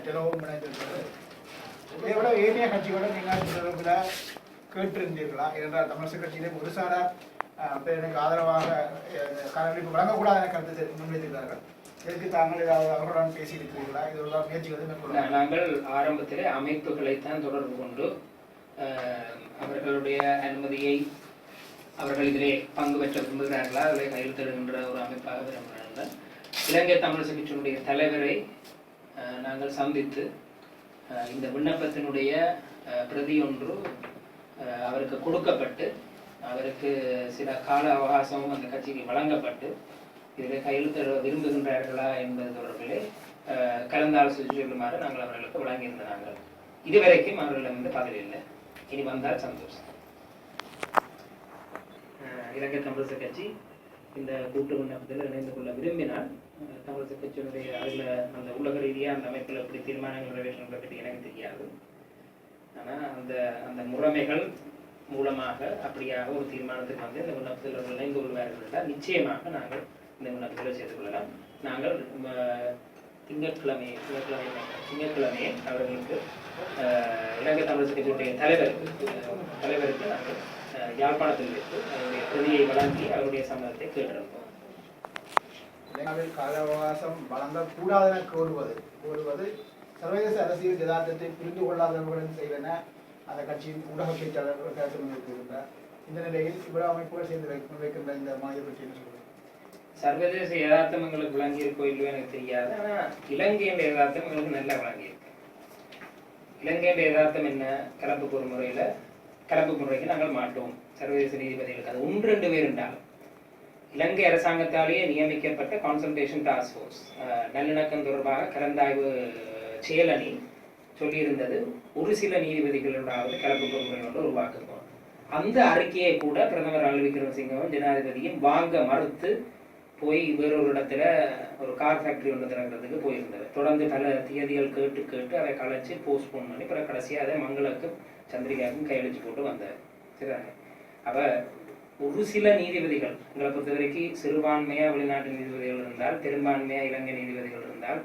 டெலோவும் இணைந்திருக்கிறது. இதை விட ஏனைய கட்சியோட நீங்கள் தொடர்பில் கேட்டிருந்தீர்களா? ஏனென்றால் தமிழரசு கட்சியிலே ஒரு சாரார் எனக்கு ஆதரவாக கணவளிப்பு வழங்கக்கூடாது என கருத்து முன்வைத்திருக்கிறார்கள். இதற்கு தாங்கள் ஏதாவது அவர்களுடன் பேசியிருக்கிறீர்களா? இதோட முயற்சிகள் மேற்கொள்ள நாங்கள் ஆரம்பத்தில் அமைப்புகளைத்தான் தொடர்பு கொண்டு அவர்களுடைய அனுமதியை அவர்கள் இதிலே பங்கு பெற்ற விரும்புகிறார்களா அதிலே கையெழுத்திடுகின்ற ஒரு அமைப்பாக விரும்புகிறார்கள். இலங்கை தமிழரசு கட்சியினுடைய தலைவரை நாங்கள் சந்தித்து இந்த விண்ணப்பத்தினுடைய பிரதி ஒன்று அவருக்கு கொடுக்கப்பட்டு அவருக்கு சில கால அவகாசமும் அந்த கட்சிக்கு வழங்கப்பட்டு இதில் கையெழுத்திட விரும்புகின்றார்களா என்பது தொடர்பிலே கலந்தாலோசித்து சொல்லுமாறு நாங்கள் அவர்களுக்கு வழங்கியிருந்த நாங்கள் இதுவரைக்கும் அவர்களிடமிருந்து பதில் இல்லை. இனி வந்தால் சந்தோஷம். இலங்கை தமிழரசு கட்சி இந்த கூட்டு விண்ணப்பத்தில் இணைந்து கொள்ள விரும்பினால் தமிழரசு கட்சியினுடைய அதில் அந்த உலக ரீதியாக அந்த அமைப்பில் எப்படி தீர்மானங்கள் நிறைவேற்றங்களை பற்றி எனக்கு தெரியாது. ஆனால் அந்த முறைமைகள் மூலமாக அப்படியாக ஒரு தீர்மானத்துக்கு வந்து இந்த விண்ணப்பத்தில் அவர்கள் இணைந்து கொள்வார்கள் என்றால் நிச்சயமாக நாங்கள் இந்த விண்ணப்பத்தில் சேர்த்துக் கொள்ளலாம். நாங்கள் திங்கட்கிழமையை அவர்களுக்கு இலங்கை தமிழரசு கட்சியுடைய தலைவருக்கு நாங்கள் யாழ்ப்பாணத்தில் வைத்து அவருடைய பிரதியை வழங்கி அவருடைய சம்மதத்தை கேட்டிருந்தோம். இலங்கையில் கால அவகாசம் வழங்கக்கூடாது என கோருவது சர்வதேச அரசியல் யதார்த்தத்தை புரிந்து கொள்ளாதவர்களுடன் செய்வன அந்த கட்சியின் ஊடக பேச்சாளர்கள் கருத்து முன்வைத்திருக்கிறார். இந்த நிலையில் இவ்வளவு அமைப்புகள் சேர்ந்து முன்வைக்கின்ற இந்த மாநில பற்றி என்ன சொல்வது? சர்வதேச யதார்த்தம் எங்களுக்கு விளங்கியிருக்கோ இல்லையோ எனக்கு தெரியாது. ஆனால் இலங்கையின் யதார்த்தம் எங்களுக்கு நல்லா விளங்கியிருக்கு. இலங்கையின் யதார்த்தம் என்ன? கலப்பு முறைக்கு நாங்கள் மாட்டோம். சர்வதேச நீதிபதிகளுக்கு அது 1-2 பேர் என்றாலும் இலங்கை அரசாங்கத்தாலேயே நியமிக்கப்பட்ட கான்சல்டேஷன் டாஸ்க் ஃபோர்ஸ் நல்லிணக்கம் தொடர்பாக கலந்தாய்வு செயலணி சொல்லியிருந்தது ஒரு சில நீதிபதிகளோடாவது கலப்பு பொறுமுறையோடு உருவாக்குவோம். அந்த அறிக்கையை கூட பிரதமர் ரணில் விக்ரமசிங்கவும் ஜனாதிபதியும் வாங்க மறுத்து போய் வேறொரு இடத்துல ஒரு கார் ஃபேக்டரி ஒன்று திறக்கிறதுக்கு போயிருந்தது. தொடர்ந்து பல தேதிகள் கேட்டு அதை கலைச்சி போஸ்ட்போன் பண்ணி பிறகு கடைசியாக அதை மங்களுக்கும் சந்திரிகாவுக்கும் கையெழுச்சி போட்டு வந்தார். சரிதாங்க. அப்போ ஒரு சில நீதிபதிகள் எங்களை பொறுத்த வரைக்கும் சிறுபான்மையாக வெளிநாட்டு நீதிபதிகள் இருந்தால் பெரும்பான்மையாக இலங்கை நீதிபதிகள் இருந்தால்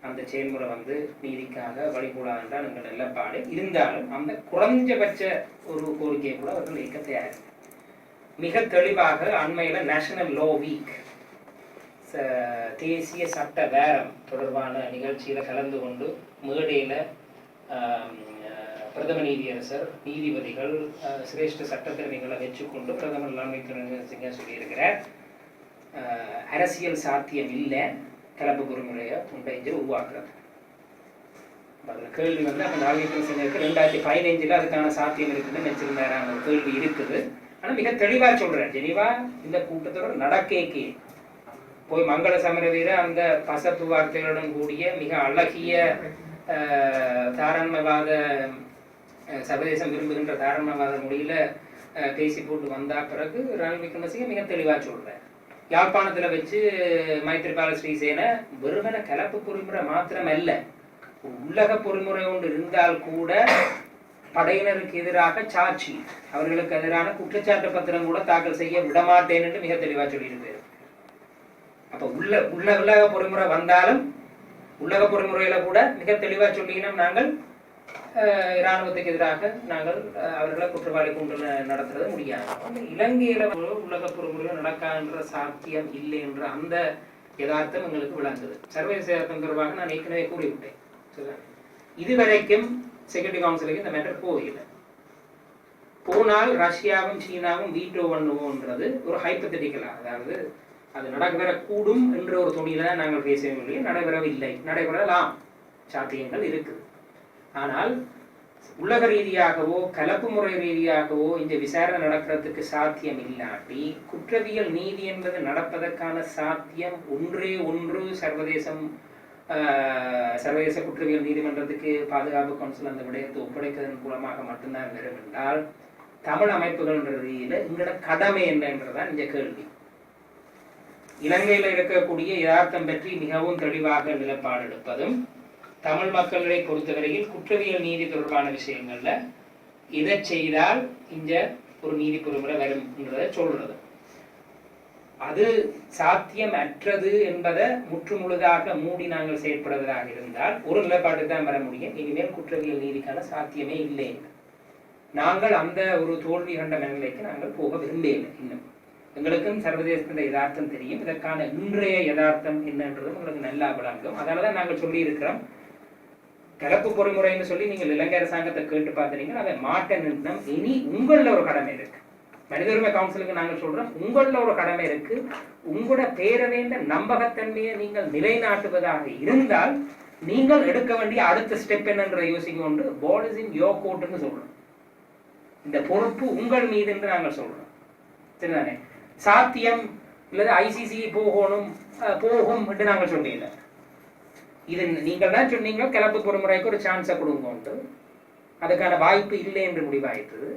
அந்த செயல்முறை வந்து நீதிக்காக வழிகூடாது என்றால் எங்கள் நிலப்பாடு இருந்தாலும் அந்த குறைஞ்சபட்ச ஒரு கோரிக்கையை கூட அவர்கள் வைக்க தயார். மிக தெளிவாக அண்மையில் நேஷனல் லா வீக் தேசிய சட்ட வேரம் தொடர்பான நிகழ்ச்சியில் கலந்து கொண்டு மேடையில் பிரதம நீதியரசர் நீதிபதிகள் சிரேஷ்ட சட்டத்திறமைகளை வச்சுக்கொண்டு பிரதமர் ரணில் விக்ரமசிங்க சொல்லியிருக்கிறார் அரசியல் சாத்தியம் இல்லை கலப்பு பொறிமுறையை உண்டைஞ்சு உருவாக்குறது. அதில் கேள்வி வந்து அந்த ரணில் விக்ரமசிங்கருக்கு 2015 அதுக்கான சாத்தியம் இருக்குதுன்னு நினைச்சிருந்தாரான ஒரு கேள்வி இருக்குது. ஆனால் மிக தெளிவாக சொல்கிறேன், ஜெனிவா இந்த கூட்டத்தோட நடக்கேக்கே போய் மங்கள சமரவீர அந்த பசப்பு வார்த்தைகளுடன் கூடிய மிக அழகிய தாராண்மைவாத சர்வதேசம் விரும்புகின்ற தாராண்மைவாத மொழியில பேசி போட்டு வந்தா பிறகு ரணில் விக்ரமசிங்க மிக தெளிவா சொல்றேன். யாழ்ப்பாணத்துல வச்சு மைத்ரிபால ஸ்ரீசேன வெறுமன கலப்பு பொறிமுறை மாத்திரம் அல்ல, உள்ளக பொறிமுறை ஒன்று இருந்தால் கூட படையினருக்கு எதிராக சாட்சி அவர்களுக்கு எதிரான குற்றச்சாட்டு பத்திரம் கூட தாக்கல் செய்ய விடமாட்டேன் என்று மிக தெளிவா சொல்லியிருப்பாரு. அப்ப உள்ளக பொறிமுறை வந்தாலும் உள்ளக பொறிமுறையில கூட மிக தெளிவா சொல்லினோம், நாங்கள் இராணுவத்துக்கு எதிராக நாங்கள் அவர்களை குற்றவாளி கொண்டு நடத்துறது முடியாது. இலங்கையில உலக பொறிமுறைகள் நடக்கான்ற சாத்தியம் இல்லை என்ற அந்த யதார்த்தம் எங்களுக்கு விளங்குது. சர்வதேச யதார்த்தம் தொடர்பாக நான் ஏற்கனவே கூறிவிட்டேன். இதுவரைக்கும் செக்யூரிட்டி கவுன்சிலுக்கு இந்த மேட்டர் போகல. போனால் ரஷ்யாவும் சீனாவும் வீட்டோ பண்ணுவோன்றது ஒரு ஹைப்பத்தட்டிக்கலா, அதாவது அது நடைபெறக்கூடும் என்ற ஒரு துணியில தான் நாங்கள் பேசவில்லை. நடைபெறவில்லை, நடைபெறலாம், சாத்தியங்கள் இருக்குது. ஆனால் உலக ரீதியாகவோ கலப்பு முறை ரீதியாகவோ இந்த விசாரணை நடக்கிறதுக்கு சாத்தியம் இல்லாட்டி குற்றவியல் நீதி என்பது நடப்பதற்கான சாத்தியம் ஒன்று சர்வதேச குற்றவியல் நீதிமன்றத்துக்கு பாதுகாப்பு கவுன்சில் அந்த விடயத்தை ஒப்படைப்பதன் மூலமாக மட்டும்தான் வரும் என்றால் தமிழ் அமைப்புகள் என்ற ரீதியில எங்களோட கடமை என்னன்றதான் இந்த கேள்வி. இலங்கையில் இருக்கக்கூடிய யதார்த்தம் பற்றி மிகவும் தெளிவாக நிலைப்பாடு எடுப்பதும் தமிழ் மக்களை பொறுத்தவரையில் குற்றவியல் நீதி தொடர்பான விஷயங்கள்ல இதை செய்தால் இங்க ஒரு நீதி பொறுமுறை வரும் என்றதை சொல்றது. அது சாத்தியமற்றது என்பதை முற்றுமுழுதாக மூடி நாங்கள் செயற்படுவதாக இருந்தால் ஒரு நிலைப்பாட்டு தான் வர முடியும். இனிமேல் குற்றவியல் நீதிக்கான சாத்தியமே இல்லை. நாங்கள் அந்த ஒரு தோல்வி கண்ட மனநிலைக்கு நாங்கள் போக விரும்பவில்லை. இன்னும் எங்களுக்கும் சர்வதேசத்தின் யதார்த்தம் தெரியும். இதற்கான இன்றைய யதார்த்தம் என்னன்றது உங்களுக்கு நல்லா விளங்கும். அதனாலதான் நாங்கள் சொல்லி இருக்கிறோம், கலப்பு பொறிமுறைன்னு சொல்லி நீங்கள் இலங்கை அரசாங்கத்தை கேட்டு பார்த்தீங்கன்னா அதை மாட்ட நிறுத்தம். இனி உங்கள ஒரு கடமை இருக்கு. மனித உரிமை கவுன்சிலுக்கு நாங்கள் சொல்றோம், உங்கள ஒரு கடமை இருக்கு. உங்களோட பேரவையின் நம்பகத்தன்மையை நீங்கள் நிலைநாட்டுவதாக இருந்தால் நீங்கள் எடுக்க வேண்டிய அடுத்த ஸ்டெப் என்னன்ற யோசிக்கொண்டு பால் இஸ் இன் யோர் கோர்ட்னு சொல்றோம். இந்த பொறுப்பு உங்கள் மீது என்று நாங்கள் சொல்றோம். சரிதானே? சாத்தியம் இல்லது ஐசிசி போகணும் போகும் என்று நாங்கள் சொன்னீங்க. இது நீங்கள் தான் சொன்னீங்க கலப்பு பொறுமுறைக்கு ஒரு சான்ஸை கொடுங்க. அதுக்கான வாய்ப்பு இல்லை என்று முடிவாயிட்டது.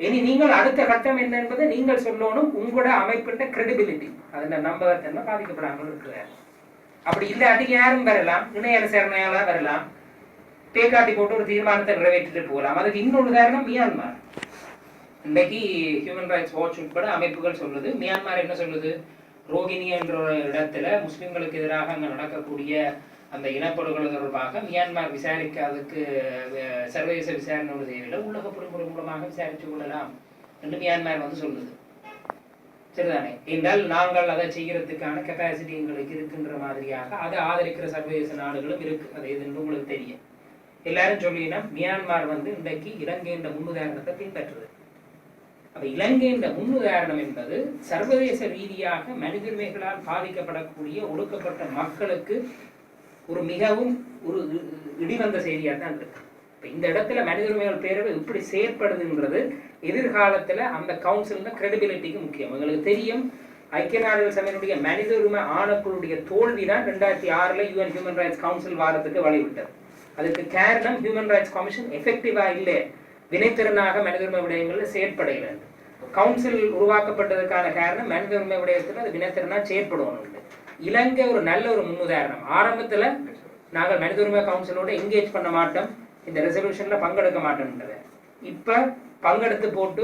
இனி நீங்கள் அடுத்த கட்டம் என்ன என்பதை நீங்கள் சொல்லணும். உங்களோட அமைப்பின் கிரெடிபிலிட்டி அதன் நம்பகத்தன்மை பாதிக்கப்படாமல் இருக்கிறார். அப்படி இல்லாட்டி யாரும் வரலாம், இணைய விசாரணையாளர் வரலாம், பேக்காட்டி போட்டு ஒரு தீர்மானத்தை நிறைவேற்றிட்டு போகலாம். அதுக்கு இன்னொரு உதாரணம் மியான்மர். இன்றைக்கு ஹியூமன் ரைட்ஸ் வாட்ச் உட்பட அமைப்புகள் சொல்லுது, மியான்மர் என்ன சொல்லுது, ரோஹினி என்ற இடத்துல முஸ்லிம்களுக்கு எதிராக அங்கே நடக்கக்கூடிய அந்த இனப்படுகொலை தொடர்பாக மியான்மர் விசாரிக்காததுக்கு சர்வதேச விசாரணை தேவையில்லை, உலக பொறிமுறை மூலமாக விசாரித்து கொள்ளலாம் என்று மியான்மர் வந்து சொல்லுது. சரிதானே? என்றால் நாங்கள் அதை செய்யறதுக்கான கெப்பாசிட்டி எங்களுக்கு இருக்குன்ற மாதிரியாக அதை ஆதரிக்கிற சர்வதேச நாடுகளும் இருக்கு. அது எதுன்னு உங்களுக்கு தெரியும். எல்லாரும் சொல்லினா மியான்மர் வந்து இன்றைக்கு இலங்கையின் முன்னுதாரணத்தை பின்பற்றுது. அப்ப இலங்கையின் முன்னுதாரணம் என்பது சர்வதேச ரீதியாக மனித உரிமைகளால் பாதிக்கப்படக்கூடிய ஒடுக்கப்பட்ட மக்களுக்கு ஒரு மிகவும் ஒரு இடிவந்த செய்தியாக தான் இருக்கு. இந்த இடத்துல மனித உரிமைகள் பேரவை இப்படி செயற்படுதுன்றது எதிர்காலத்துல அந்த கவுன்சில் கிரெடிபிலிட்டிக்கு முக்கியம். உங்களுக்கு தெரியும், ஐக்கிய நாடுகள் சபையினுடைய மனித உரிமை ஆணைக்குழுடைய தோல்விதான் 2006 யூஎன் ஹியூமன் ரைட்ஸ் கவுன்சில் வாரத்துக்கு வழிவிட்டது. அதுக்கு காரணம் ஹியூமன் ரைட்ஸ் கமிஷன் எஃபெக்டிவா இல்லை, வினைத்திறனாக மனித உரிமை விடயங்கள்ல செயற்படையில. கவுன்சில் உருவாக்கப்பட்டதுக்கான காரணம் மனித உரிமை விடயத்துல அது வினைத்திறனா செயற்படுவோம். இலங்கை ஒரு நல்ல ஒரு முன்னுதாரணம். ஆரம்பத்துல நாங்கள் மனித உரிமை கவுன்சிலோட என்கேஜ் பண்ண மாட்டோம், இந்த ரெசல்யூஷன்ல பங்கெடுக்க மாட்டோம்ன்றத இப்ப பங்கெடுத்து போட்டு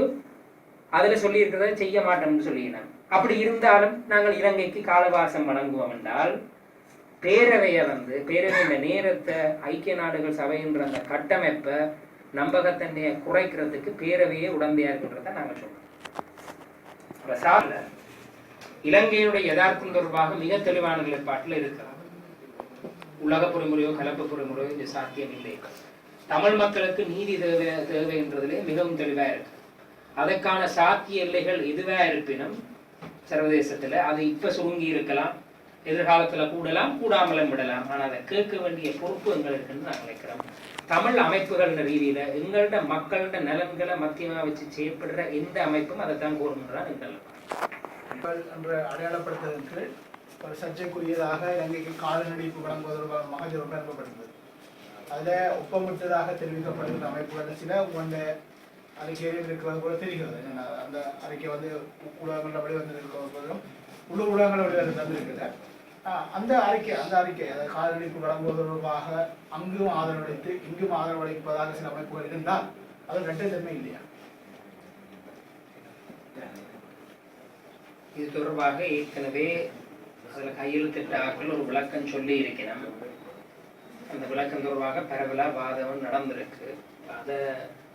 அதுல சொல்லி இருக்கிறத செய்ய மாட்டோம்னு சொல்லினாங்க. அப்படி இருந்தாலும் நாங்கள் இலங்கைக்கு காலவாசம் வழங்குவோம் என்றால் பேரவையை வந்து பேரவையின் நேரத்தை ஐக்கிய நாடுகள் சபைன்ற அந்த கட்டமைப்பை நம்பகத்தன்மையை குறைக்கிறதுக்கு பேரவையே உடந்தையா இருக்கின்றத நாங்கள் சொல்றோம். இலங்கையுடைய யதார்த்தம் தொடர்பாக மிக தெளிவான நிலைப்பாட்டில் இருக்கிறார். உலக பொறிமுறையோ கலப்பு பொறிமுறையோ இது சாத்தியம் இல்லை. தமிழ் மக்களுக்கு நீதி தேவை என்றதிலே மிகவும் தெளிவா இருக்கு. அதற்கான சாத்திய எல்லைகள் எதுவா இருப்பினும் சர்வதேசத்துல அது இப்ப சுருங்கி இருக்கலாம், எதிர்காலத்துல கூடலாம், கூடாமலும் விடலாம். ஆனா அதை கேட்க வேண்டிய பொறுப்பு எங்களுக்குன்னு நான் நினைக்கிறோம். தமிழ் அமைப்புகள் ரீதியில எங்களோட மக்களோட நலன்களை மத்தியமா வச்சு செயற்படுற எந்த அமைப்பும் அதை தான் கோரும்ன்றான் எங்கள் என்று அடையாளப்படுத்துவதற்கு ஒரு சர்ச்சைக்குரியதாக இலங்கைக்கு காலநடிப்பு வழங்குவதற்கான மகஜர் அனுப்பப்படுகிறது. அதில் ஒப்பமிட்டதாக தெரிவிக்கப்படுகிற அமைப்புகள் சில உங்க அறிக்கையில் இருக்கிறது போல தெரிகிறது. என்னென்ன அந்த அறிக்கை வந்து ஊடகங்கள வெளிவந்திருக்கிறதும் உள்ளூர் ஊடகங்கள வெளிவந்திருக்குது. அந்த அறிக்கை அதாவது காலநடிப்பு வழங்குவது தொடர்பாக அங்கும் ஆதரவளித்து இங்கும் ஆதரவளிப்பதாக சில அமைப்புகள் இருந்தால் அது ரெட்டத்தன்மை இல்லையா? இது தொடர்பாக ஏற்கனவே அதில் கையெழுத்திட்டாக்கள் ஒரு விளக்கம் சொல்லி இருக்கிறோம். அந்த விளக்கம் தொடர்பாக பரவலா வாதம் நடந்திருக்கு. அதை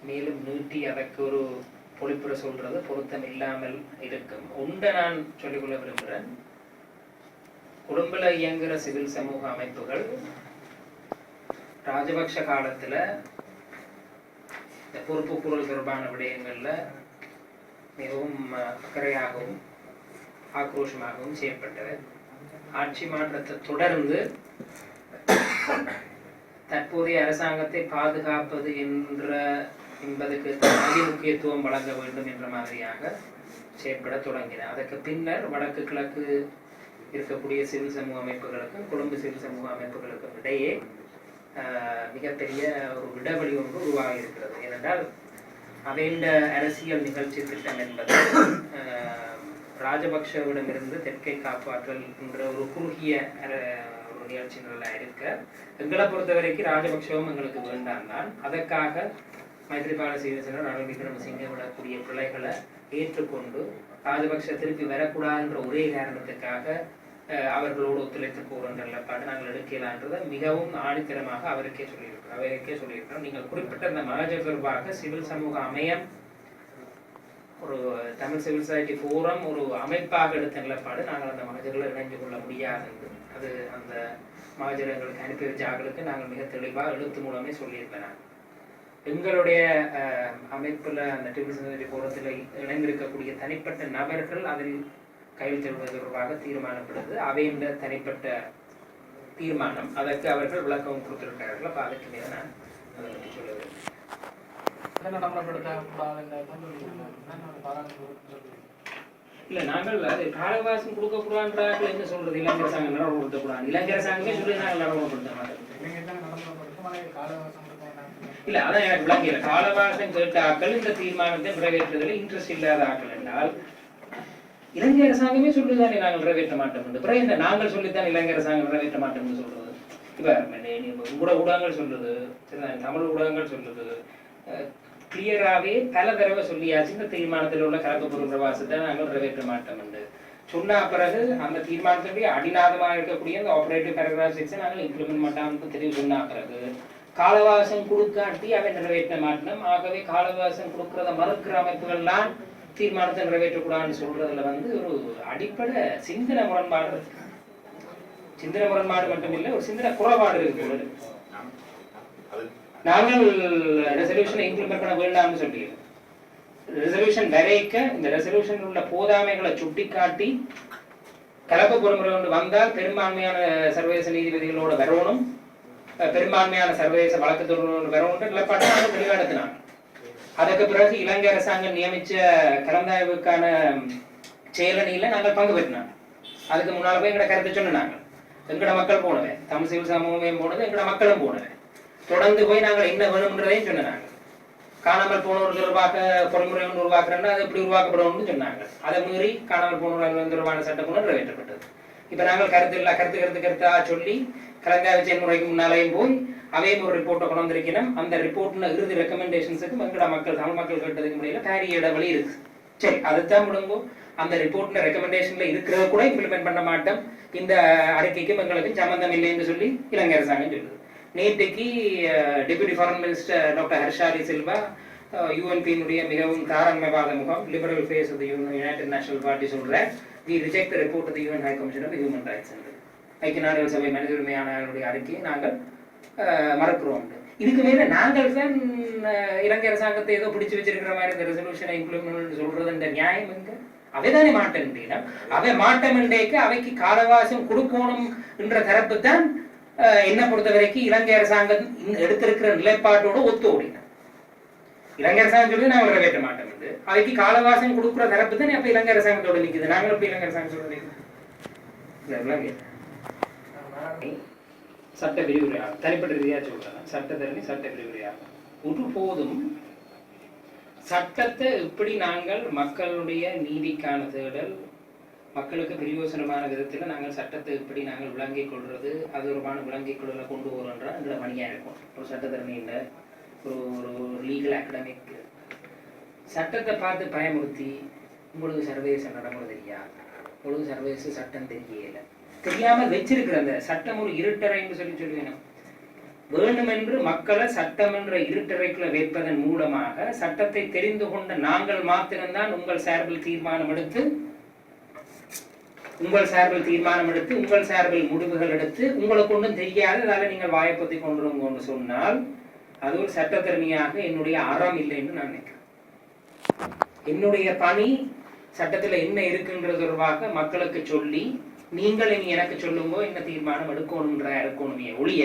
மேலும் நீட்டி அதற்கு ஒரு பொழிப்புற சொல்றது பொருத்தம் இல்லாமல் இருக்கும். ஒன்றை நான் சொல்லிக்கொள்ள விரும்புகிறேன். குடும்பல இயங்குகிற சிவில் சமூக அமைப்புகள் ராஜபக்ஷ காலத்துல இந்த பொறுப்பு குரல் தொடர்பான விடயங்கள்ல மிகவும் அக்கறையாகவும் ஆக்ரோஷமாகவும் செயற்பட்டது. ஆட்சி மாற்றத்தை தொடர்ந்து தற்போதைய அரசாங்கத்தை பாதுகாப்பது என்பதற்கு அதிக முக்கியத்துவம் வழங்க வேண்டும் என்ற மாதிரியாக செயற்பட தொடங்கின. அதற்கு பின்னர் வடக்கு கிழக்கு இருக்கக்கூடிய சிவில் சமூக அமைப்புகளுக்கும் கொழும்பு சிவில் சமூக அமைப்புகளுக்கும் இடையே மிகப்பெரிய ஒரு இடைவெளி ஒன்று உருவாகி இருக்கிறது. ஏனென்றால் அவைண்ட அரசியல் நிகழ்ச்சி திட்டம் என்பது ராஜபக்ஷவிடமிருந்து தெற்கை காப்பாற்றல் என்ற ஒரு குறுகிய ஒரு நிகழ்ச்சி நல்லா இருக்க, எங்களை பொறுத்த வரைக்கும் ராஜபக்ஷவும் எங்களுக்கு வேண்டாம் தான். அதற்காக மைத்ரிபால சிறிசேன ரணில் விக்ரமசிங்கே விடக்கூடிய பிள்ளைகளை ஏற்றுக்கொண்டு ராஜபக்ஷ திருப்பி வரக்கூடாதுன்ற ஒரே காரணத்துக்காக அவர்களோடு ஒத்துழைத்து போகின்ற நிலைப்பாடு நாங்கள் எடுக்கலான்றதை மிகவும் ஆணித்தரமாக அவருக்கே சொல்லியிருக்கிறோம். நீங்கள் குறிப்பிட்ட அந்த மகஜர் தொடர்பாக சிவில் சமூக அமையம் ஒரு தமிழ் சிவில் சொசைட்டி ஃபோரம் ஒரு அமைப்பாக எடுத்த நிலைப்பாடு நாங்கள் அந்த மகஜரில் இணைஞ்சு கொள்ள முடியாது. அது அந்த மகஜர் எங்களுக்கு அனுப்பி வச்ச ஆக்களுக்கு நாங்கள் மிக தெளிவாக எழுத்து மூலமே சொல்லியிருப்பேன். எங்களுடைய அமைப்பில் அந்த சிவில் சொசைட்டி ஃபோரத்தில் இணைந்திருக்கக்கூடிய தனிப்பட்ட நபர்கள் அதில் கையெழுத்திடுவது தொடர்பாக தீர்மானப்படுது. அவையின் தனிப்பட்ட தீர்மானம், அதற்கு அவர்கள் விளக்கம் கொடுத்திருக்கிறார்கள். அப்போ அதுக்கு மேலே நான் அதை பற்றி சொல்லுவேன். இல்ல நாங்கள் அது காலவாசம் கொடுக்கக்கூடாது என்ன சொல்றது, இலங்கை அரசாங்கம் நடைமுறைப்படுத்தக்கூடாது. இலங்கை அரசாங்கமே சொல்லி நாங்கள் நடைமுறைப்படுத்த மாட்டோம். இல்ல அதான் எனக்கு விளங்கல. காலவாசம் கேட்ட ஆக்கள் இந்த தீர்மானத்தை நிறைவேற்றுவதில் இன்ட்ரெஸ்ட் இல்லாத ஆக்கள் என்றால் இலங்கை அரசாங்கமே சொல்லிதானே நாங்கள் நிறைவேற்ற மாட்டோம் என்று. பிறகு இந்த நாங்கள் சொல்லித்தான் இலங்கை அரசாங்கம் நிறைவேற்ற மாட்டோம்னு சொல்றது. இப்ப ஊடகங்கள் சொல்லுது, தமிழ் ஊடகங்கள் சொல்லுது, கிளியராகவே பல தடவை சொல்லியாச்சு இந்த தீர்மானத்தில் உள்ள கலக்கப்பொருள் பிரவாசத்தை நாங்கள் நிறைவேற்ற மாட்டோம் என்று சொன்ன பிறகு அந்த தீர்மானத்தினுடைய அடிநாதமாக இருக்கக்கூடிய அந்த ஆபரேட்டிவ் பேராகிராஃப் 6 நாங்கள் இம்ப்ளிமெண்ட் மாட்டோம்னு தெரிவு சொன்ன பிறகு காலவாசம் கொடுக்காட்டி அவை நிறைவேற்ற மாட்டோம். ஆகவே காலவாசம் கொடுக்கறத மறுக்கிற அமைப்புகள்லாம் தீர்மானத்தை நிறைவேற்றக்கூடாதுன்னு சொல்றதுல ஒரு அடிப்படை சிந்தனை முரண்பாடு இருக்கு. சிந்தனை முரண்பாடு மட்டும் இல்லை, ஒரு சிந்தனை குறைபாடு இருக்கு. நாங்கள் ரெசல்யூஷனை இம்ப்ளிமெண்ட் பண்ண வேண்டாம்னு சொல்லிடுறோம். ரெசல்யூஷன் வரைக்க இந்த ரெசல்யூஷன் உள்ள போதாமைகளை சுட்டிக்காட்டி கலப்பு பொறுமுறை கொண்டு வந்தால் பெரும்பான்மையான சர்வதேச நீதிபதிகளோட வரணும், பெரும்பான்மையான சர்வதேச வழக்கத்தோடு வரணும் நிலைப்பாட்டை நாங்கள் தெளிவாடுத்தினாங்க. அதுக்கு பிறகு இலங்கை அரசாங்கம் நியமிச்ச கலந்தாய்வுக்கான செயலணியில நாங்கள் பங்கு பெற்றினாங்க. அதுக்கு முன்னால போய் எங்கட கருத்தை சொன்னாங்க. எங்கட மக்கள் போனவே, தமிழ் சிவில் சமூகமே போனது, எங்கட மக்களும் போனவே. தொடர்ந்து போய் நாங்கள் என்ன வேணும்ன்றதையும் சொன்னாங்க. காணாமல் போனோர் தொடர்பாக பொறிமுறை ஒன்று உருவாக்குறேன்னா அது எப்படி உருவாக்கப்படணும்னு சொன்னாங்க. அதை மீறி காணாமல் போனோர் தொடர்பான சட்டம் ஒன்று நிறைவேற்றப்பட்டது. இப்ப நாங்கள் கருத்தா சொல்லி கலந்தாய்வு செயல்முறைக்கு முன்னாலேயும் போய் அவையும் ஒரு ரிப்போர்ட்டை கொண்டு வந்திருக்கணும். அந்த ரிப்போர்ட்ல இறுதி ரெக்கமெண்டேஷன்ஸுக்கு எங்கட மக்கள் தமிழ் மக்கள் கேட்டதுக்கு முறையில பாரிய இடைவெளி இருக்கு. சரி, அதுதான் முடங்கும். அந்த ரிப்போர்ட்ல ரெக்கமெண்டேஷன்ல இருக்கிறத கூட இம்ப்ளிமெண்ட் பண்ண மாட்டோம், இந்த அறிக்கைக்கும் எங்களுக்கும் சம்பந்தம் இல்லைன்னு சொல்லி இலங்கை அரசாங்கம் சொல்லுது. நேற்றுக்கு deputy foreign minister doctor Harsha Silva யூஎன்பியினுடைய மிகவும் தாராண்மைவாத முகம் liberal face of the United National Party சொல்ற we reject the report of the UN High Commission of Human Rights. ஐக்கிய நாடுகள் சபை மனித உரிமையாளர்களுடைய அறிக்கையை நாங்கள் மறக்கிறோம். இதுக்கு மேல நாங்கள் தான் இலங்கை அரசாங்கத்தை ஏதோ பிடிச்சு வச்சிருக்கிற மாதிரி இந்த ரெசல்யூஷனை இம்ப்ளிமெண்ட் சொல்றது இந்த நியாயம் எங்க? அவைதானே மாட்டேன். அவை மாட்டேன்டேக்கு அவைக்கு காலவாசம் கொடுக்கணும் என்ற தரப்பு தான் என்ன பொறுத்த வரைக்கும் இலங்கை அரசாங்கம் எடுத்திருக்கிற நிலைப்பாட்டோட ஒத்து ஓடின. இலங்கை அரசாங்கம் சொல்லி நாங்கள் நிறைவேற்ற மாட்டோம் என்று அவைக்கு காலவாசம் கொடுக்குற தரப்பு தான் அப்ப இலங்கை அரசாங்கத்தோட நிக்குது. நாங்களும் இப்ப இலங்கை அரசாங்கம் சொல்றது சட்ட விரிவுரையாகும். தனிப்பட்ட ரீதியா சொல்றேன், சட்டத்தரணி சட்ட விரிவுரையாகும். ஒருபோதும் சட்டத்தை எப்படி நாங்கள் மக்களுடைய நீதிக்கான தேடல், மக்களுக்கு பிரயோசனமான விதத்தில் நாங்கள் சட்டத்தை எப்படி நாங்கள் விளங்கிக் கொள்றது, அது ஒருமான விளங்கிக் கொள்ளல கொண்டு வரும்ன்ற எங்களோட பணியா இருக்கும். ஒரு சட்டத்தரணியில ஒரு லீகல் அகடமிக் சட்டத்தை பார்த்து பயமுறுத்தி உங்களுக்கு சர்வதேச நடைமுறை தெரியாது, உங்களுக்கு சர்வதேச சட்டம் தெரியல, தெரியாமல் வச்சிருக்கிற அந்த சட்டம் ஒரு இருட்டறைன்னு சொல்லுவேன். வேண்டுமென்று மக்களை சட்டம் என்ற இருட்டறைக்குள்ள வைப்பதன் மூலமாக சட்டத்தை தெரிந்து கொண்ட நாங்கள் மாத்திரம்தான் உங்கள் சார்பில் தீர்மானம் எடுத்து உங்கள் சார்பில் முடிவுகள் எடுத்து உங்களுக்கு ஒன்றும் தெரியாது, அதால நீங்கள் வாயப்பத்தி கொண்டு சொன்னால் அது ஒரு சட்டத்தரணியாக என்னுடைய அறம் இல்லைன்னு நான் நினைக்கிறேன். என்னுடைய பணி சட்டத்துல என்ன இருக்குன்றது தொடர்பாக மக்களுக்கு சொல்லி நீங்கள் இனி எனக்கு சொல்லும்போ என்ன தீர்மானம் எடுக்கணுமே ஒழிய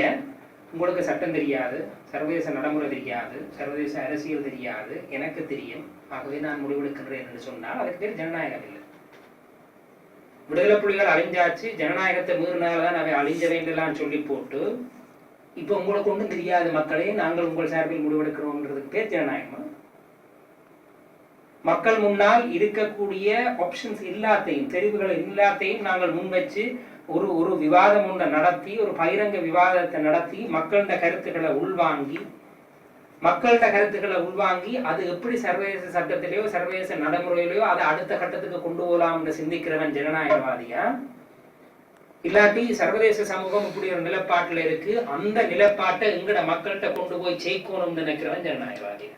உங்களுக்கு சட்டம் தெரியாது, சர்வதேச நடைமுறை தெரியாது, சர்வதேச அரசியல் தெரியாது, எனக்கு தெரியும், ஆகவே நான் முடிவெடுக்கின்றேன் என்று சொன்னால் அதுக்கு பேர் ஜனநாயகம் இல்லை. விடுதலை புலிகள் அழிஞ்சாச்சு, ஜனநாயகத்தை மீறினால்தான் அவை அழிஞ்ச வேண்டலாம் சொல்லி போட்டு இப்ப உங்களுக்கு ஒன்றும் தெரியாது மக்களே நாங்கள் உங்கள் சார்பில் முடிவெடுக்கிறோம்ன்றதுக்கு பேர் ஜனநாயகமா? மக்கள் முன்னால் இருக்கக்கூடிய ஆப்ஷன்ஸ் எல்லாத்தையும், தெரிவுகள் எல்லாத்தையும் நாங்கள் முன் வச்சு ஒரு விவாதம் ஒன்றை நடத்தி, ஒரு பகிரங்க விவாதத்தை நடத்தி மக்களோட கருத்துக்களை உள்வாங்கி மக்கள்கிட்ட கருத்துக்களை உள்வாங்கி அது எப்படி சர்வதேச சட்டத்திலேயோ சர்வதேச நடைமுறையிலேயோ அதை அடுத்த கட்டத்துக்கு கொண்டு போகலாம்னு சிந்திக்கிறவன் ஜனநாயகவாதியா, இல்லாட்டி சர்வதேச சமூகம் இப்படி ஒரு நிலப்பாட்டுல இருக்கு, அந்த நிலப்பாட்டை எங்கட மக்கள்கிட்ட கொண்டு போய் ஜெயிக்கணும்னு நினைக்கிறவன் ஜனநாயகவாதியா?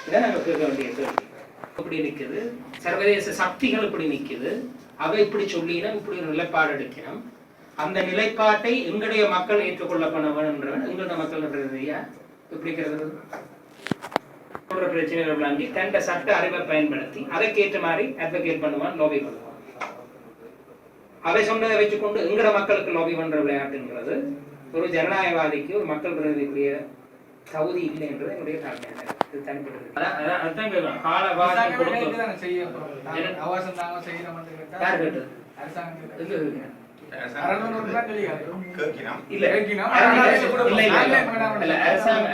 இதான் நாங்க கேட்க வேண்டிய கேள்வி. இப்படி நிக்குது, சர்வதேச சக்திகள் இப்படி நிக்குது, அவை இப்படி சொல்லினோம், இப்படி ஒரு நிலைப்பாடு எடுக்கணும், அந்த நிலைப்பாட்டை எங்களுடைய மக்கள் ஏற்றுக்கொள்ள பண்ண வேணும்ன்றவன் எங்களுடைய மக்கள் ரீதியா இப்படிங்கிறது பிரச்சனைகளை விளங்கி தண்ட சட்ட அறிவை பயன்படுத்தி அதற்கேற்ற மாதிரி அட்வொகேட் பண்ணுவான், லோபி பண்ணுவான். அதை சொன்னதை வச்சுக்கொண்டு எங்கட மக்களுக்கு லோபி பண்ற விளையாட்டுங்கிறது ஒரு ஜனநாயகவாதிக்கு ஒரு மக்கள் பிரதிநிதிக்குரிய தகுதி இல்லை என்றது என்னுடைய தாழ்மையான இது தனிப்பட்டது.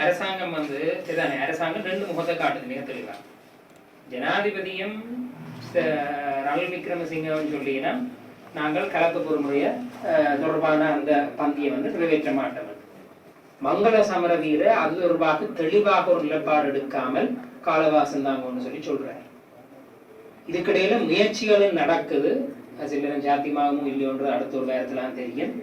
அரசாங்கம் வந்து அரசாங்கம் ரெண்டு முகத்தை காட்டுது மிக தெளிவா. ஜனாதிபதியும் ரணில் விக்ரமசிங்கவும் சொல்லினா நாங்கள் கலப்பு பொறுமுறைய தொடர்பான அந்த பந்தியை வந்து நிறைவேற்ற மாட்டோம். மங்கள சமர வீர அது தொடர்பாக தெளிவாக ஒரு நிலைப்பாடு எடுக்காமல் காலவாசம் தாங்கன்னு சொல்லி சொல்றாரு. இதுக்கிடையில முயற்சிகளும் நடக்குது, சில ஜாத்தியமாகவும் இல்லையோன்றது அடுத்த ஒரு நேரத்துலாம் தெரியும்.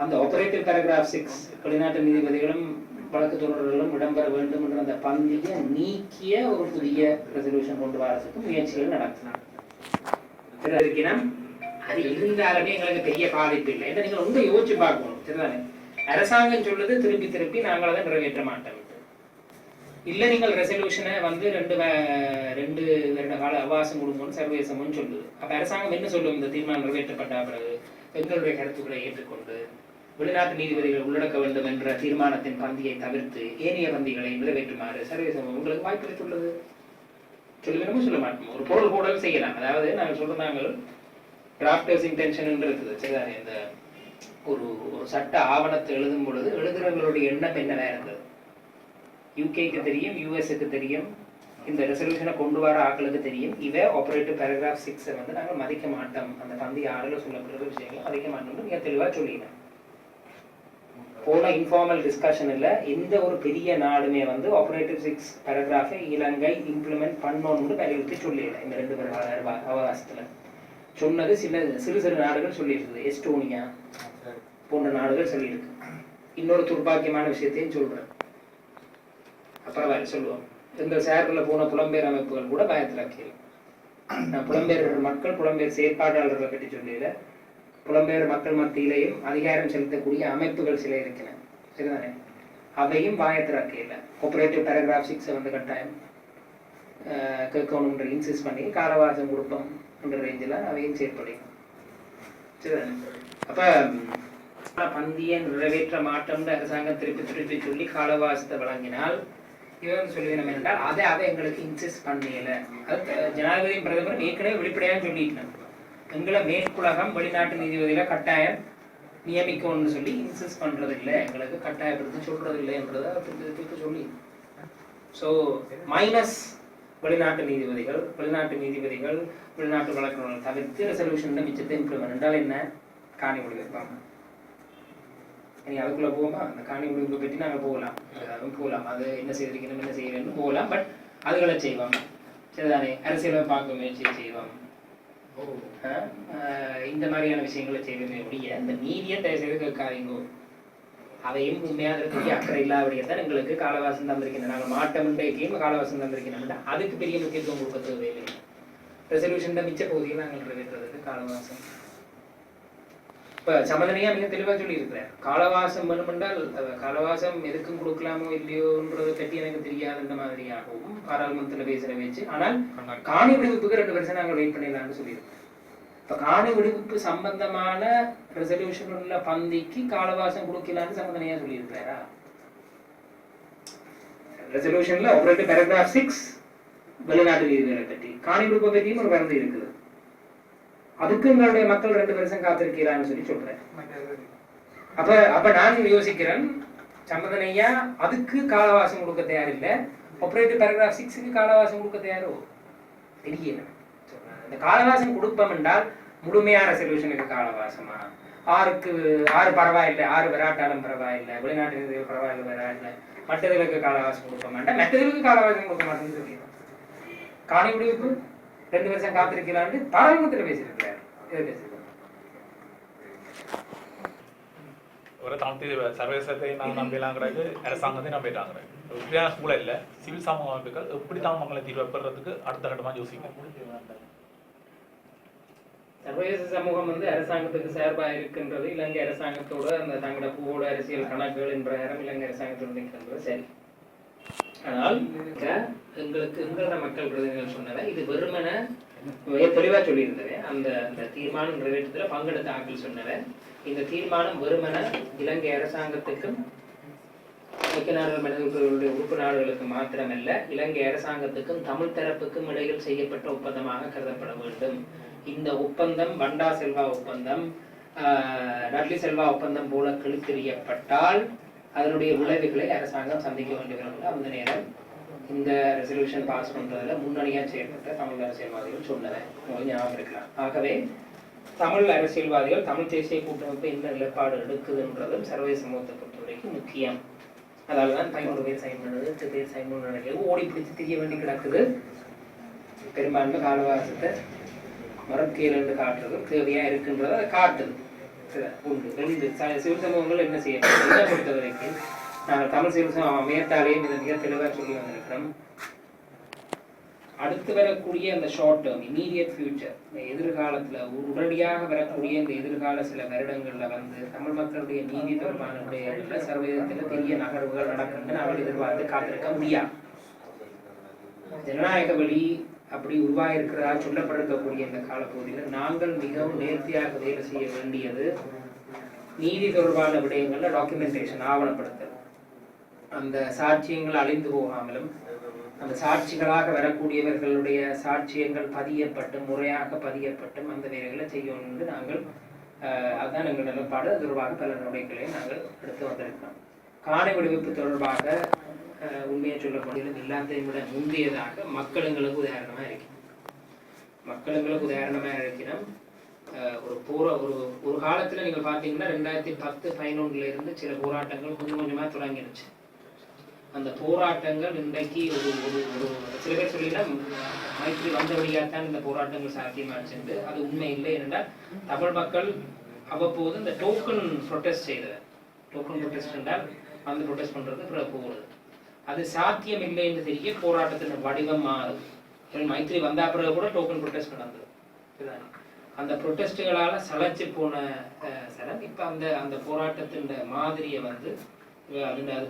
அந்த ஆபரேட்டிவ் பேராகிராஃப் 6 வெளிநாட்டு நீதிபதிகளும் வழக்கு தொடர்களும் இடம்பெற வேண்டும் என்ற அந்த பந்தியை நீக்கிய ஒரு புதிய ரெசல்யூஷன் கொண்டு வரதுக்கு முயற்சிகள் நடத்தினார். அது இருந்தாலுமே எங்களுக்கு பெரிய பாதிப்பு இல்லை. ஏன்னா நீங்கள் ரொம்ப யோசிச்சு பார்க்கணும். சரிதானே? அரசாங்கம் சொல்லுது திருப்பி திருப்பி நாங்கள் அதை நிறைவேற்ற மாட்டோம். இல்ல நீங்கள் ரெசல்யூஷனை வந்து ரெண்டு வருட கால அவகாசம் கொடுங்கன்னு சர்வதேசமும் சொல்லுது. அப்ப அரசாங்கம் என்ன சொல்லும்? இந்த தீர்மானம் நிறைவேற்றப்பட்ட பிறகு எங்களுடைய கருத்துக்களை ஏற்றுக்கொண்டு வெளிநாட்டு நீதிபதிகள் உள்ளடக்க வேண்டும் என்ற தீர்மானத்தின் பந்தியை தவிர்த்து ஏனைய பந்திகளை நிறைவேற்றுமாறு சர்வதேசம் உங்களுக்கு வாய்ப்பு அளித்துள்ளது. சொல்லுவேணுமோ சொல்ல மாட்டோம். ஒரு பொருள் போடல் செய்யலாம். அதாவது நாங்கள் சொல்ற நாங்கள் டிராஃப்டர்ஸ் இன்டென்ஷன் இருக்குது. சரிதானே? இந்த ஒரு சட்ட ஆவணத்தை எழுதும் பொழுது எழுதுறவங்களுடைய எண்ணம் என்னவா இருந்தது? யூகேக்கு தெரியும், யூஎஸ்க்கு தெரியும், இந்த ரெசல்யூஷனை கொண்டு வர ஆக்களுக்கு தெரியும். இவை ஆபரேட்டிவ் பேராகிராஃப் 6 வந்து நாங்கள் மதிக்க மாட்டோம், அந்த பந்தி 6ல் சொல்லப்படுற விஷயங்களை மதிக்க மாட்டோம்னு மிக தெளிவாக சொல்லிடுறேன். போன இன்ஃபார்மல் டிஸ்கஷன் இல்லை, எந்த ஒரு பெரிய நாடுமே வந்து ஆபரேட்டிவ் 6 பேராகிராஃபை இலங்கை இம்ப்ளிமெண்ட் பண்ணணும்னு வலியுறுத்தி சொல்லிடுறேன். இந்த 2 வருட அவகாசத்துல சொன்னது சிறு சிறு நாடுகள் சொல்லியிருக்குது. எஸ்டோனியா போன்ற நாடுகள் சொல்லியிருக்கு. இன்னொரு துர்பாக்கியமான விஷயத்தையும் சொல்றேன், அப்புறம் சொல்லுவோம். எங்கள் சார்பில் போன புலம்பெயர் அமைப்புகள் கூட பயத்திலாக்கியது. நான் புலம்பெயர் மக்கள் புலம்பெயர் செயற்பாட்டாளர்களை பற்றி சொல்லல, புலம்பெயர் மக்கள் மத்தியிலையும் அதிகாரம் செலுத்தக்கூடிய அமைப்புகள் சில இருக்கின்றன. சரிதானே? அவையும் பாயத்திலாக்கியல. ஆபரேட்டிவ் பேராகிராஃப் 6 வந்து கட்டாயம் கேட்கணும்ன்ற இன்சிஸ்ட் பண்ணி காலவாசம் கொடுப்போம் என்ற ரேஞ்சில் அவையும் செயற்படும். சரிதானே? அப்ப பந்தியை நிறைவேற்ற மாட்டோம்னு அரசாங்கம் திருப்பி திருப்பி சொல்லி காலவாசத்தை வழங்கினால் இவன் சொல்லுவேன் என்றால் அதை எங்களுக்கு இன்சிஸ்ட் பண்ணல. அது ஜனாதிபதியும் பிரதமரும் ஏற்கனவே வெளிப்படையாக சொல்லிட்டாங்க. எங்களை மேற்குலகம் வெளிநாட்டு நீதிபதியில கட்டாயம் நியமிக்கணும்னு சொல்லி இன்சிஸ்ட் பண்றது இல்லை, எங்களுக்கு கட்டாயப்படுத்தி சொல்றது இல்லை என்றதை திருப்பி சொல்லி. ஸோ மைனஸ் வெளிநாட்டு நீதிபதிகள் வெளிநாட்டு வழக்கறிஞர்கள் தவிர்த்து ரெசல்யூஷன் மிச்சத்தை இம்ப்ளிமெண்ட் என்றால் என்ன? காணி முடிவு வைப்பாங்க. நீ அதுக்குள்ள போகுமா? அந்த காணி முடிவுகளை பற்றி நாங்கள் போகலாம். அது என்ன செய்திருக்கணும் என்ன செய்யணும்னு போகலாம். பட் அதுகளை செய்வாங்க. சரிதானே? அரசியலை பார்க்க முயற்சி செய்வாங்க. இந்த மாதிரியான விஷயங்களை செய்வமே முடிய இந்த நீதியை தயவு செய்து கேட்காதீங்கோ. அவையும் உண்மையாக பெரிய அக்கறை இல்லாதபடியத்தான் எங்களுக்கு காலவாசம் தந்திருக்கணும். நாங்கள் மாட்டோம்ன்றேக்கையும் காலவாசம் தந்திருக்கணும். அதுக்கு பெரிய முக்கியத்துவம் கொடுக்க தேவையில்லை. ரெசல்யூஷன் மிச்ச பகுதியை நாங்கள் நிறைவேற்றுறதுக்கு காலவாசம் இப்ப சமதனையா மிக தெளிவா சொல்லி இருக்கிறேன். காலவாசம் வேணுமென்றால் காலவாசம் எதுக்கும் கொடுக்கலாமோ இல்லையோன்றதை பற்றி எனக்கு தெரியாதுன்ற மாதிரியாகவும் பாராளுமன்றத்தில் பேசுற வச்சு, ஆனால் காணி விடுவிப்புக்கு 2 வருஷம் நாங்கள் வெயிட் பண்ணிடலாம்னு சொல்லியிருக்கோம். இப்ப காணி விடுவிப்பு சம்பந்தமான ரெசல்யூஷன் உள்ள பந்திக்கு காலவாசம் கொடுக்கலான்னு சமதனையா சொல்லியிருக்கிறாரா? ரெசல்யூஷன்ல ஆபரேட்டிவ் பேராகிராஃப் 6 வெளிநாட்டு நீதிகளை பற்றி, காணி விடுவிப்பை பற்றியும் ஒரு வரந்து இருக்குது. அதுக்கு எங்களுடைய மக்கள் 2 வருஷம் காத்திருக்கிறான்னு சொல்லி சொல்றேன். அப்ப நான் யோசிக்கிறேன், சம்பந்தனையா அதுக்கு காலவாசம் கொடுக்க தயார் இல்லை, ஆபரேட்டிவ் பேராகிராஃப் 6க்கு காலவாசம் கொடுக்க தயாரோ தெரியல. இந்த காலவாசம் கொடுப்போம் என்றால் முழுமையான ரெசல்யூஷனுக்கு காலவாசமா, ஆறு பரவாயில்லை, 6 விராட்டாலும் பரவாயில்லை, வெளிநாட்டு பரவாயில்லை, விராட்டில் மற்றதுக்கு கால அவகாசம் கொடுக்க மாட்டேன், மற்றதுக்கு கால அவகாசம் கொடுக்க மாட்டேன்னு சொல்லிடுவோம். காணி முடிவுக்கு 2 வருஷம் காத்திருக்கலான்னு பாராளுமன்றத்தில் பேசியிருக்கிறார். இதை பேசியிருக்கோம். ஒரு தமிழ் சர்வதேசத்தை நாங்கள் நம்பலாம் கிடையாது, அரசாங்கத்தை நம்பிட்டாங்க. இப்படியான சூழல்ல சிவில் சமூக அமைப்புகள் எப்படி தான் மக்களை தீர்வை பெறதுக்கு அடுத்த கட்டமாக யோசிக்க? சர்வதேச சமூகம் அரசாங்கத்துக்கு சார்பாக இருக்கின்றது. இலங்கை அரசாங்கத்தோட அந்த தங்களோட பூவோட அரசியல் கணக்குகள் என்ற இலங்கை அரசாங்கத்தோடு நிற்கின்றது சரி. ஆனால் எங்களோட மக்கள் பிரதிநிதிகள் சொன்னதை இது வெறுமன தெளிவா சொல்லியிருந்தது. அந்த தீர்மானம் நிறைவேற்றத்துல பங்கெடுத்த ஆட்கள் சொன்னதை இந்த தீர்மானம் வெறுமன இலங்கை அரசாங்கத்துக்கும் ஐக்கிய நாடுகள் மனிதர்களுடைய உறுப்பு நாடுகளுக்கு மாத்திரமல்ல, இலங்கை அரசாங்கத்துக்கும் தமிழ் தரப்புக்கும் இடையில் செய்யப்பட்ட ஒப்பந்தமாக கருதப்பட வேண்டும். இந்த ஒப்பந்தம் பண்டா செல்வா ஒப்பந்தம், டட்லி செல்வா ஒப்பந்தம் போல கிழித்தெறியப்பட்டால் அதனுடைய விளைவுகளை அரசாங்கம் சந்திக்க வேண்டியவர்கள். அந்த நேரம் இந்த ரெசல்யூஷன் பாஸ் பண்றதுல முன்னணியா செயல்பட்ட தமிழ் அரசியல்வாதிகள் சொன்னதை உங்களுக்கு ஞாபகம் இருக்கலாம். ஆகவே தமிழ் அரசியல்வாதிகள் தமிழ் தேசிய கூட்டமைப்பு என்ன நிலைப்பாடு எடுக்குதுன்றதும் சர்வதேச சமூகத்தை பொறுத்தவரைக்கும் முக்கியம். அதனாலதான் 11 பேர் சைன் பண்ணது, 8 பேர் சைன் பண்ண நினைக்கிறது, ஓடி பிடிச்சு தெரிய வேண்டி கிடக்குது. பெரும்பான்மை காலவாசத்தை மரக்கீழ் என்று காட்டுறது தேவையா இருக்குன்றதை அதை காட்டுது. உண்டு 2 சிவில் சமூகங்கள் என்ன செய்யணும் இதை பொறுத்த வரைக்கும் நாங்கள் தமிழ் சிவில் சமூகம் அமையத்தாலேயும் இதை மிக தெளிவாக சொல்லி வந்திருக்கிறோம். அடுத்து வரக்கூடிய அந்த ஷார்ட் டேர்ம் இமீடியட் ஃபியூச்சர், இந்த எதிர்காலத்துல உடனடியாக வரக்கூடிய இந்த எதிர்கால சில வருடங்கள்ல தமிழ் மக்களுடைய நீதி தொடர்பான விடயங்கள்ல சர்வதேசத்துல பெரிய நகர்வுகள் நடக்குன்னு நாங்கள் எதிர்பார்த்து காத்திருக்க முடியாது. ஜனநாயக வழி அப்படி உருவாயிருக்கிறதா சொல்லப்பட்டிருக்கக்கூடிய இந்த காலப்பகுதியில் நாங்கள் மிகவும் நேர்த்தியாக வேலை செய்ய வேண்டியது நீதி தொடர்பான விடயங்கள்ல டாக்குமெண்டேஷன், ஆவணப்படுத்தல். அந்த சாட்சியங்கள் அழிந்து போகாமலும் அந்த சாட்சிகளாக வரக்கூடியவர்களுடைய சாட்சியங்கள் பதியப்பட்டும் முறையாக பதியப்பட்டும் அந்த வேலைகளை செய்யணும் என்று நாங்கள் அதுதான் எங்கள் நிலப்பாடு. அது தொடர்பாக பல நடவடிக்கைகளை நாங்கள் எடுத்து வந்திருக்கிறோம். காணி விடுவிப்பு தொடர்பாக உண்மையை சொல்லக்கூடியது எல்லாத்தையும் விட முந்தையதாக மக்களுங்களுக்கு உதாரணமா இருக்கிறோம். மக்களுங்களுக்கு உதாரணமா இருக்கிறோம். ஒரு காலத்துல நீங்க பாத்தீங்கன்னா 2010-11 இருந்து சில போராட்டங்கள் கொஞ்சம் கொஞ்சமா தொடங்கிடுச்சு. அந்த போராட்டங்கள் இன்றைக்கு ஒரு சில பேர் சொல்லினா மைத்திரி வந்தபடியாத்தான் இந்த போராட்டங்கள் சாத்தியமாச்சு. அது உண்மை இல்லை. என்றால் தமிழ் மக்கள் அவ்வப்போது இந்த டோக்கன் ப்ரொடெஸ்ட் செய்தது. டோக்கன் ப்ரொடெஸ்ட் என்றால் வந்து ப்ரொடெஸ்ட் பண்றது பிறகு போகுது. அது சாத்தியம் இல்லை என்று தெரிய போராட்டத்தின் வடிவம் மாறுது. மைத்திரி வந்தா பிறகு கூட டோக்கன் ப்ரொடெஸ்ட் நடந்தது. அந்த ப்ரொடெஸ்டுகளால சளைச்சு போன சரம் இப்ப அந்த போராட்டத்தின் மாதிரியை அது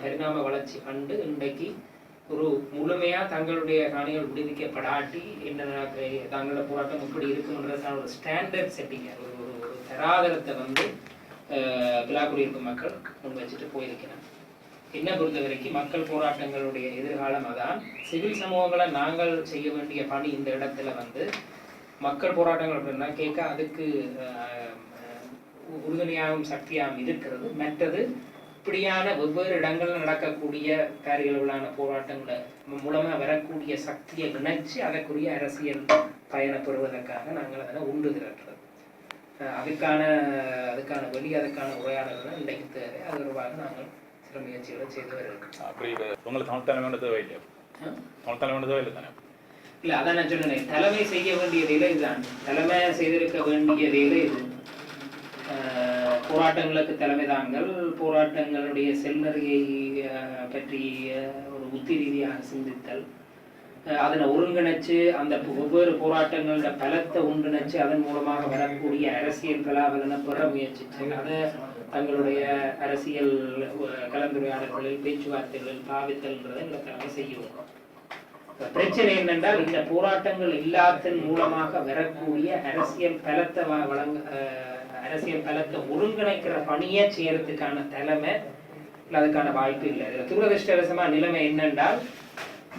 பரிணாம வளர்ச்சி கண்டு இன்றைக்கு ஒரு முழுமையா தங்களுடைய காணிகள் விடுவிக்கப்படாட்டி என்ன தங்களோட போராட்டம் இப்படி இருக்குன்றதுக்கான ஒரு ஸ்டாண்டர்ட் செட்டிங், ஒரு தராதரத்தை பிலாக்குடியிருப்பு மக்கள் முன் வச்சுட்டு போயிருக்கிறாங்க. என்ன பொறுத்த வரைக்கும் மக்கள் போராட்டங்களுடைய எதிர்காலம் அதான். சிவில் சமூகங்களை நாங்கள் செய்ய வேண்டிய பணி இந்த இடத்துல மக்கள் போராட்டங்கள் அப்படின்னா கேட்க அதுக்கு உறுதுணையாகவும் சக்தியாகவும் இருக்கிறது. மற்றது இப்படியான வெவ்வேறு இடங்கள்ல நடக்கக்கூடிய காரியளவிலான போராட்டங்களை மூலமா வரக்கூடிய சக்தியை இணைச்சு அதற்குரிய அரசியல் பயணம் பெறுவதற்காக நாங்கள் அதனை உண்டு திரட்டுறது. அதுக்கான வழி, அதுக்கான உரையாடல்கள் இன்றைக்கு தேவை. அது தொடர்பாக நாங்கள் சில முயற்சிகளை செய்து வருகிறோம். அப்படி உங்களுக்கு தமிழ் தலைமை தேவை இல்லை, தமிழ் தலைமை தேவை இல்லை தானே? இல்ல அதான் நான் சொன்னேன், தலைமை செய்ய வேண்டிய வேலை இதுதான். தலைமை செய்திருக்க வேண்டிய வேலை இது. போராட்டங்களுக்கு தலைமை தாங்கள், போராட்டங்களுடைய செல்நறியை பற்றி ஒரு உத்தி ரீதியாக சிந்தித்தல், அதனை ஒருங்கிணைச்சு அந்த ஒவ்வொரு போராட்டங்களோட பலத்தை ஒன்றிணைச்சு அதன் மூலமாக வரக்கூடிய அரசியல் பலாபலனை பெற முயற்சிச்சு அதை தங்களுடைய அரசியல் கலந்துரையாடல்களில் பேச்சுவார்த்தைகளில் பாவித்தல்ன்றதை இந்த தலைமை செய்யணும். பிரச்சனை என்னென்றால் இந்த போராட்டங்கள் எல்லாத்தின் மூலமாக வரக்கூடிய அரசியல் பலத்தை ஒருங்கிணைக்கிற பணியை செய்யறதுக்கான தலைமை அதுக்கான வாய்ப்பு இல்லை. துரதிருஷ்டவசமா நிலைமை என்னென்றால்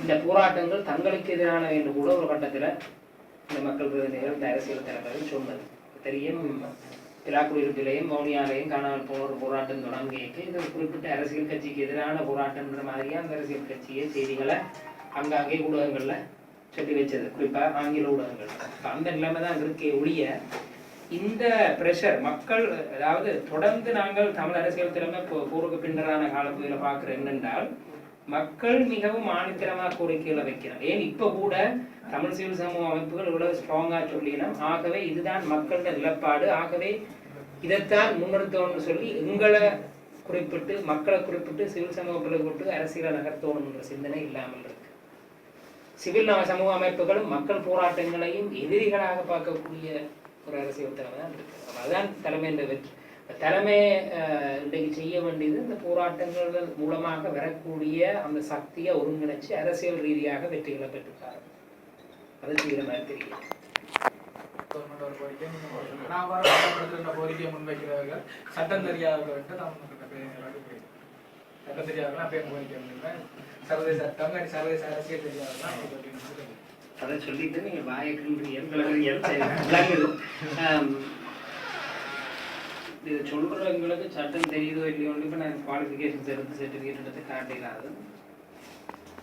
இந்த போராட்டங்கள் தங்களுக்கு எதிரான என்று கூட ஒரு கட்டத்துல இந்த மக்கள் பிரதிநிதிகள் இந்த அரசியல் தலைவர்கள் சொன்னது தெரியும். பிலாக்குடியிருப்பிலையும் வவுனியாலையும் காணாமல் போன ஒரு போராட்டம் தொடங்கியிருக்கு. இது குறிப்பிட்ட அரசியல் கட்சிக்கு எதிரான போராட்டம்ன்ற மாதிரியா அந்த அரசியல் கட்சியை செய்திகளை அங்கங்கே ஊடகங்கள்ல சொல்லி வச்சது, குறிப்பா ஆங்கில ஊடகங்கள். அந்த நிலைமை தான் இருக்கே ஒழிய இந்த பிரஷர் மக்கள், அதாவது தொடர்ந்து நாங்கள் தமிழ் அரசியல் திறமை பூர்வ பின்னரான காலப்பகுதியில் பார்க்குற என்னென்றால் மக்கள் மிகவும் ஆணித்தரமாக கோரிக்கைகளை வைக்கிறோம். ஏன் இப்போ கூட தமிழ் சிவில் சமூக அமைப்புகள் இவ்வளவு ஸ்ட்ராங்காக சொல்லினோம். ஆகவே இதுதான் மக்களோட நிலப்பாடு, ஆகவே இதைத்தான் முன்னிறுத்தோம்னு சொல்லி எங்களை குறிப்பிட்டு மக்களை குறிப்பிட்டு சிவில் சமூகங்களை குறிப்பிட்டு அரசியலை நகர்த்தோணும் என்ற சிந்தனை இல்லாமல் இருக்கு. சிவில் சமூக அமைப்புகளும் மக்கள் போராட்டங்களையும் எதிரிகளாக பார்க்கக்கூடிய ஒரு அரசியல் தலைமை தான் இருக்கு. அதுதான் தலைமையின் வெற்றி. தலைமை இன்றைக்கு செய்ய வேண்டியது இந்த போராட்டங்கள் மூலமாக வரக்கூடிய அந்த சக்தியை ஒருங்கிணைச்சு அரசியல் ரீதியாக வெற்றிகளை பெற்றுக்காரு. அது செய்கிற மாதிரி தெரியும். கோரிக்கையை முன்வைக்கிறார்கள். சட்டம் தெரியாதவர்கள் சட்டம் தெரியாதவர்கள் அப்பயே கோரிக்கை முன்வைக்கிறேன். சர்வதேச சட்டம் சர்வதேச அரசியல் தெரியாதவர்கள் அதை சொல்லிட்டு நீங்க வாயக்கின்றீங்க. இது சொல்றவங்களுக்கு சட்டம் தெரியுதோ இல்லையோ இப்போ நான் குவாலிஃபிகேஷன்ஸ் எடுத்து சர்டிஃபிகேட் எடுத்து காட்டிடாது.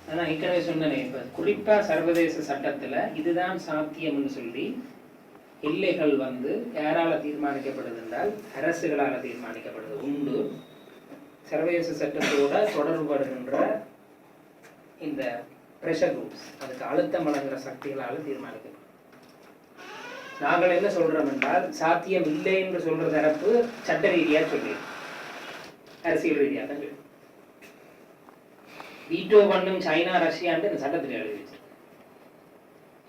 ஆனால் ஏற்கனவே சொன்னேன், இப்போ குறிப்பாக சர்வதேச சட்டத்தில் இதுதான் சாத்தியம்னு சொல்லி எல்லைகள் யாரால் தீர்மானிக்கப்படுது என்றால் அரசுகளால் தீர்மானிக்கப்படுது உண்டு. சர்வதேச சட்டத்தோட தொடர்புபடுகின்ற இந்த பிரஷர் குரூப்ஸ், அதுக்கு அழுத்தம் வழங்குகிற சக்திகளால் தீர்மானிக்கப்படும். நாங்கள் என்ன சொல்றோம் என்றால் சாத்தியம் இல்லை என்று சொல்ற தரப்பு சட்ட ரீதியா சொல்லி அரசியல் ரீதியா தான் சொல்லி வீட்டோ பண்ணும் சைனா ரஷ்யான்னு இந்த சட்டத்தில் எழுதி வச்சு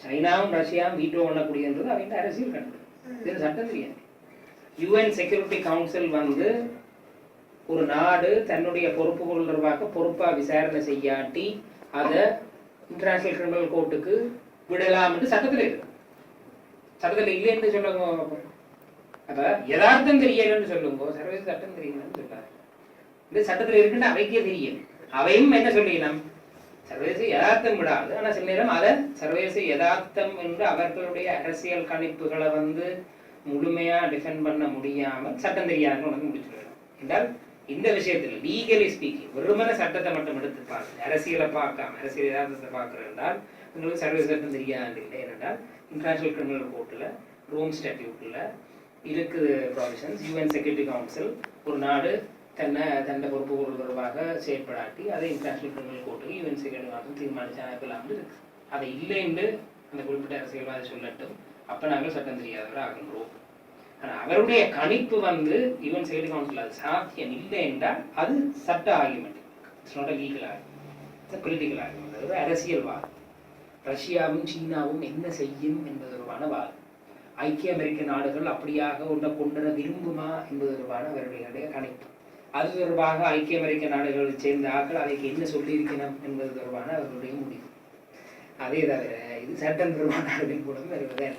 சைனாவும் ரஷ்யாவும் வீட்டோ பண்ணக்கூடியன்றது அவங்க அரசியல் கண்டு இது சட்டம் தெரியாது. யுஎன் செக்யூரிட்டி கவுன்சில் ஒரு நாடு தன்னுடைய பொறுப்புகள் தொடர்பாக பொறுப்பா விசாரணை செய்யாட்டி அதை இன்டர்நேஷனல் கிரிமினல் கோர்ட்டுக்கு விடலாம் என்று சட்டத்தில் இருக்கு. சட்டத்தில் இல்லைன்னு சொல்லுங்க. அப்ப யதார்த்தம் தெரியலன்னு சொல்லுங்க, சர்வதேச சட்டம் தெரியலன்னு சொல்லாரு. இந்த சட்டத்தில் இருக்குன்னு அவைக்கே தெரியும். அவையும் என்ன சொல்லிடலாம், சர்வதேச யதார்த்தம் விடாது. ஆனா சில நேரம் அதை சர்வதேச யதார்த்தம் என்று அவர்களுடைய அரசியல் கணிப்புகளை முழுமையா டிஃபெண்ட் பண்ண முடியாமல் சட்டம் தெரியாதவங்க முடிச்சுடலாம். என்றால் இந்த விஷயத்தில் லீகலி ஸ்பீக்கிங் வெறுமன சட்டத்தை மட்டும் எடுத்து பார்க்க அரசியலை பார்க்காம அரசியல் யதார்த்தத்தை பார்க்கிறேன் என்றால் உங்களுக்கு சர்வதேச சட்டம் தெரியாது. இல்லை என்றால் இன்டர்நேஷனல் கிரிமினல் கோர்ட்டில் ரோம் ஸ்டாட்யூட்டில் இருக்குது ப்ரொவிஷன்ஸ். யூஎன் செக்யூரிட்டி கவுன்சில் ஒரு நாடு தன்னை பொறுப்புகள் தொடர்பாக செயற்படாட்டி அதை இன்டர்நேஷனல் கிரிமினல் கோர்ட்டுக்கு யூஎன் செக்யூரிட்டி கவுன்சில் தீர்மானிச்சு அனுப்பலாம்னு இருக்கு. அதை இல்லைன்னு அந்த குறிப்பிட்ட அரசியல்வாதி சொல்லட்டும், அப்போ நாங்கள் சட்டம் தெரியாதவரை ஆகின்றோம். ஆனால் அவருடைய கணிப்பு யூஎன் செக்யூரிட்டி கவுன்சில் அது சாத்தியம் இல்லை என்றால் அது சட்ட argument, it's not a legal argument, it's a political argument. அது ஒரு அரசியல்வாதம். ரஷ்யாவும் சீனாவும் என்ன செய்யும் என்பது தொடர்பான வாதம். ஐக்கிய அமெரிக்க நாடுகள் அப்படியாக ஒன்றை கொண்டு விரும்புமா என்பது தொடர்பான அவர்களுடைய கணிப்பு. அது தொடர்பாக ஐக்கிய அமெரிக்க நாடுகளை சேர்ந்த ஆக்கள் அதைக்கு என்ன சொல்லியிருக்கணும் என்பது தொடர்பான அவர்களுடைய முடிவு. அதே தவிர இது சட்டம் தொடர்பான கூட வருவதே